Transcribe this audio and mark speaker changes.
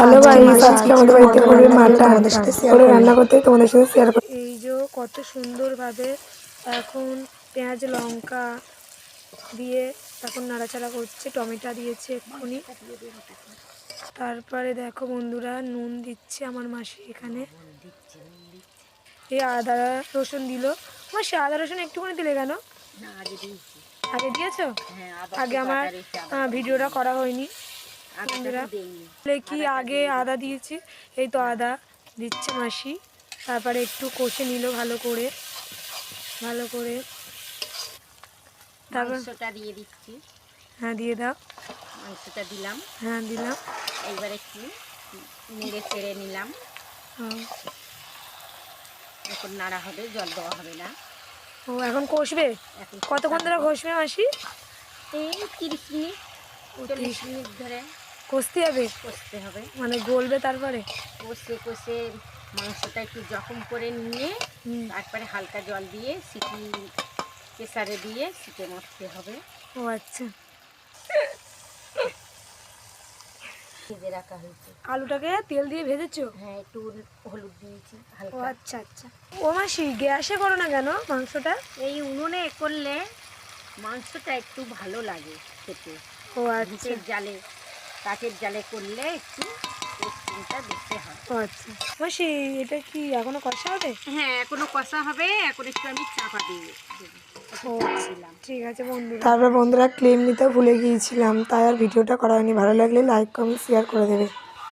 Speaker 1: Hello guys, আজকে আমাদের বাড়িতে করবে মাটন। ওরা রান্না করতে তোমাদের সাথে শেয়ার করব। এই যে কত সুন্দরভাবে এখন পেঁয়াজ লঙ্কা দিয়ে এখন নাড়াচাড়া করছে, টমেটো দিয়েছে এক্ষুনি। তারপরে দেখো বন্ধুরা, নুন দিচ্ছে আমার মাসি এখানে। এই আদা রসুন দিল। মাসি আদা রসুন একটুখানি দিলে কেন? আগে দিয়েছো? আগে আমার ভিডিওটা করা হয়নি বন্ধুরা। কি আগে আদা দিয়েছি, এই তো আদা দিচ্ছে মাসি। তারপরে একটু কষে নিল ভালো করে তারপর
Speaker 2: মাংসটা দিয়ে দিচ্ছি।
Speaker 1: হ্যাঁ দিয়ে দাও।
Speaker 2: মাংসটা দিলাম।
Speaker 1: হ্যাঁ দিলাম।
Speaker 2: এইবার একটু নেড়ে চেড়ে নিলাম। এখন নাড়া হবে, জল দেওয়া হবে না।
Speaker 1: ও এখন কষবে? কতক্ষণ ধরে কষবে মাসি?
Speaker 2: এই 30 মিনিট 40 মিনিট ধরে
Speaker 1: কষতে হবে।
Speaker 2: কষতে হবে,
Speaker 1: মানে গলবে তারপরে?
Speaker 2: কষে মাংসটা একটু জখম করে নিয়ে তারপরে হালকা জল দিয়ে সিটি প্রেসারে দিয়ে সিটে মরতে হবে।
Speaker 1: ও আচ্ছা।
Speaker 2: ভেজে রাখা হয়েছে।
Speaker 1: আলুটাকে তেল দিয়ে ভেজেছো?
Speaker 2: হ্যাঁ, একটু হলুদ দিয়েছি
Speaker 1: ও
Speaker 2: হালকা।
Speaker 1: আচ্ছা আচ্ছা। ও মাসি গ্যাসে করো না কেন মাংসটা?
Speaker 2: এই উনুনে করলে মাংসটা একটু ভালো লাগে খেতে।
Speaker 1: ও আচ্ছা।
Speaker 2: কাঠের জালে করলে একটু টেস্টিংটা দিতে হয়।
Speaker 1: ও আচ্ছা। মাসি এটা কি এখনো কষা হবে?
Speaker 2: হ্যাঁ, এখনো কষা হবে। এখন একটু আমি চাপা দিয়ে দেবো। দিলাম।
Speaker 1: ঠিক আছে বন্ধুরা। তারপর বন্ধুরা ক্লিপ নিতে ভুলে গিয়েছিলাম, তাই আর ভিডিওটা করা হয়নি। ভালো লাগলে লাইক কমেন্ট শেয়ার করে দেবে।